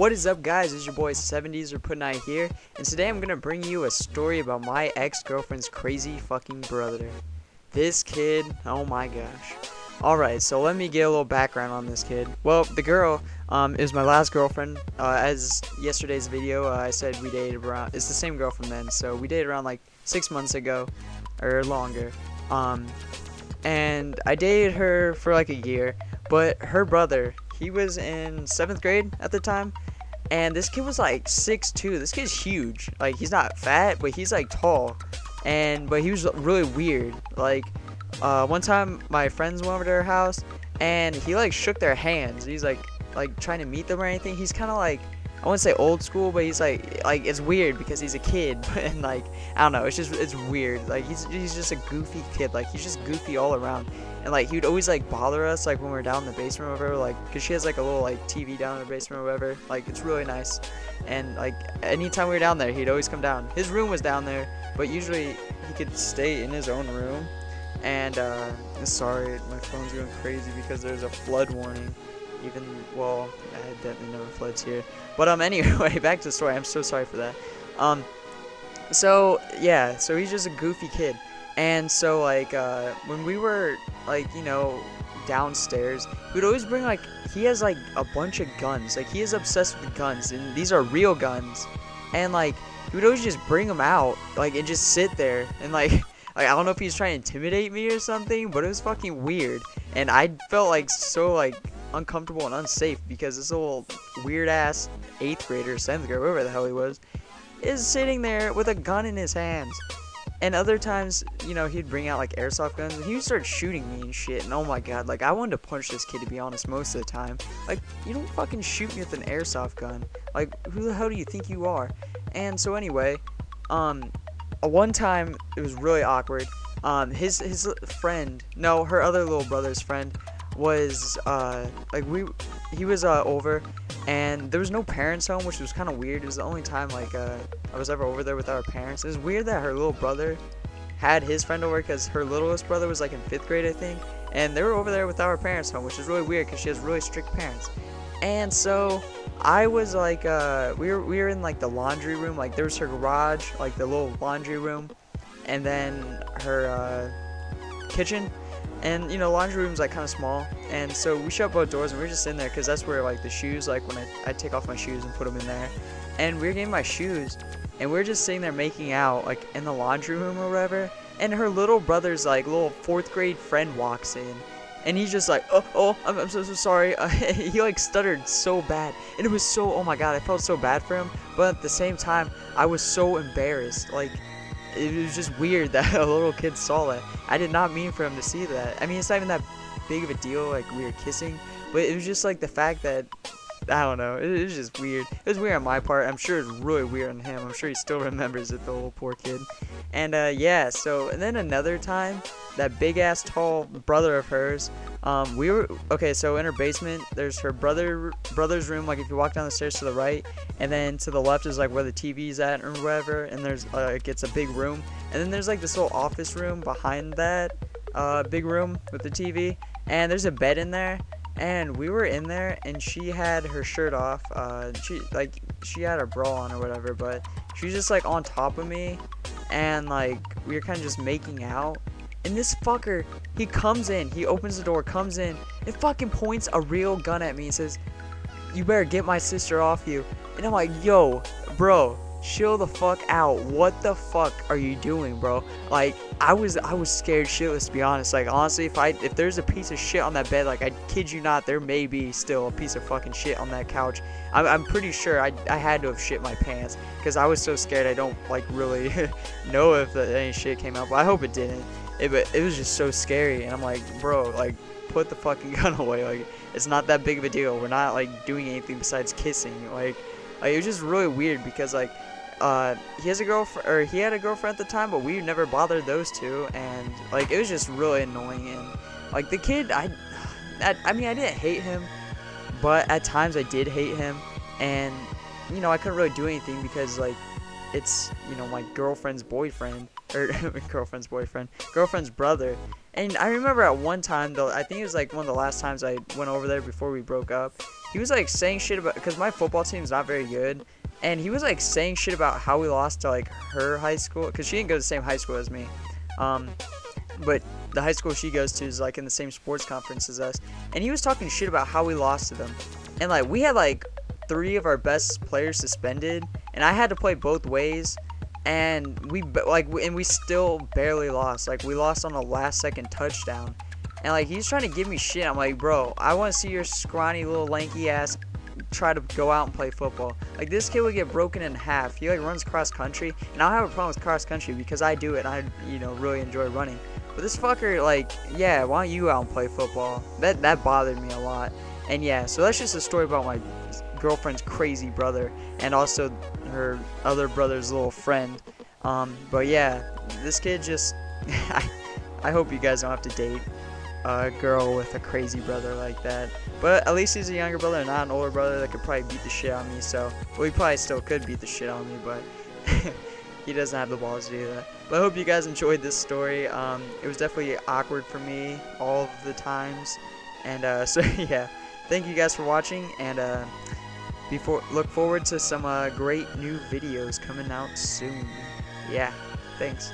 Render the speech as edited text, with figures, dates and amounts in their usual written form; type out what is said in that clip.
What is up, guys? It's your boy 70s or Putting I here, and today I'm gonna bring you a story about my ex-girlfriend's crazy fucking brother. This kid, oh my gosh. Alright, so let me get a little background on this kid. Well, the girl is my last girlfriend. As yesterday's video, I said we dated around, it's the same girl from then, so we dated around like 6 months ago, or longer. And I dated her for like a year, but her brother, he was in 7th grade at the time, and this kid was like 6'2". This kid's huge. Like, he's not fat, but he's like tall, but he was really weird. Like, one time my friends went over to her house, and he like shook their hands. He's like trying to meet them or anything. He's kind of like, I wouldn't say old school, but he's like it's weird because he's a kid, and like, I don't know, it's weird. Like, he's just a goofy kid. Like, he's just goofy all around. And like, he would always like bother us, like when we were down in the basement or whatever, like, cause she has like a little like TV down in the basement or whatever. Like, it's really nice. And like, anytime we were down there, he'd always come down. His room was down there, but usually he could stay in his own room. And sorry, my phone's going crazy because there's a flood warning. Well, I definitely never floods here. But anyway, back to the story. I'm so sorry for that. So yeah, so he's just a goofy kid. And so like when we were like, you know, downstairs, we'd always bring like, he has like a bunch of guns. Like, he is obsessed with guns, and these are real guns. And like, he would always just bring them out, like, and just sit there and like I don't know if he's trying to intimidate me or something, but it was fucking weird. And I felt like so like uncomfortable and unsafe because this little weird ass 8th grader, 7th grader, whatever the hell he was, is sitting there with a gun in his hands. And other times, you know, he'd bring out like airsoft guns, and he would start shooting me and shit. And oh my god, like, I wanted to punch this kid, to be honest, most of the time. Like, you don't fucking shoot me with an airsoft gun. Like, who the hell do you think you are? And so anyway, one time it was really awkward. His friend, no, her other little brother's friend was he was over, and there was no parents home, which was kind of weird. It was the only time like I was ever over there without our parents. It was weird that her little brother had his friend over because her littlest brother was like in 5th grade, I think, and they were over there without our parents home, which is really weird because she has really strict parents. And so I was like, we were in like the laundry room. Like, there was her garage, like the little laundry room, and then her kitchen. And you know, laundry room's like kind of small, and so we shut both doors, and we were just in there because that's where like the shoes, like when I take off my shoes and put them in there. And we were getting my shoes, and we were just sitting there making out like in the laundry room or whatever. And her little brother's like little 4th grade friend walks in. And he's just like, I'm so sorry. He like stuttered so bad, and it was so, oh my god, I felt so bad for him. But at the same time, I was so embarrassed. Like, it was just weird that a little kid saw that. I did not mean for him to see that. I mean, it's not even that big of a deal, like we were kissing, but it was just like the fact that, I don't know, it was just weird. It was weird on my part. I'm sure it's really weird on him. I'm sure he still remembers it, the little poor kid. And yeah, so, and then another time, that big ass tall brother of hers, we were, okay, so in her basement, there's her brother's room. Like, if you walk down the stairs to the right, and then to the left is like where the TV's at or whatever, and there's it's a big room, and then there's like this little office room behind that big room with the TV, and there's a bed in there. And we were in there, and she had her shirt off. She had her bra on or whatever, but she was just like on top of me, and like we were kind of just making out. And this fucker, he comes in, he opens the door, comes in, and fucking points a real gun at me and says, "You better get my sister off you." And I'm like, yo, bro, chill the fuck out. What the fuck are you doing, bro? Like, I was scared shitless, to be honest. Like, honestly, if there's a piece of shit on that bed, like, I kid you not, there may be still a piece of fucking shit on that couch. I'm pretty sure I had to have shit my pants because I was so scared. I don't like really know if any shit came out, but I hope it didn't. But it was just so scary, and I'm like, bro, like, put the fucking gun away. Like, it's not that big of a deal. We're not like doing anything besides kissing. Like it was just really weird because like he had a girlfriend at the time, but we never bothered those two, and like it was just really annoying. And like the kid, I mean, I didn't hate him, but at times I did hate him, and you know, I couldn't really do anything because like it's, you know, my girlfriend's boyfriend, or girlfriend's brother. And I remember at one time, though, I think it was like one of the last times I went over there before we broke up, he was like saying shit about, because my football team's not very good, and he was like saying shit about how we lost to like her high school, because she didn't go to the same high school as me. But the high school she goes to is like in the same sports conference as us, and he was talking shit about how we lost to them, and like we had like 3 of our best players suspended, and I had to play both ways, and we still barely lost. Like we lost on a last-second touchdown, and like he's trying to give me shit. I'm like, bro, I want to see your scrawny little lanky ass try to go out and play football. Like this kid would get broken in half. He like runs cross country, and I don't have a problem with cross country because I do it, and I really enjoy running. But this fucker, like, yeah, why don't you out and play football? That bothered me a lot. And yeah, so that's just a story about my girlfriend's crazy brother, and also her other brother's little friend. But yeah, this kid just I hope you guys don't have to date a girl with a crazy brother like that. But at least he's a younger brother and not an older brother that could probably beat the shit out of me. So, well, he probably still could beat the shit out of me, but he doesn't have the balls to do that. But I hope you guys enjoyed this story. It was definitely awkward for me all of the times. And so yeah, thank you guys for watching, and look forward to some great new videos coming out soon. Yeah, thanks.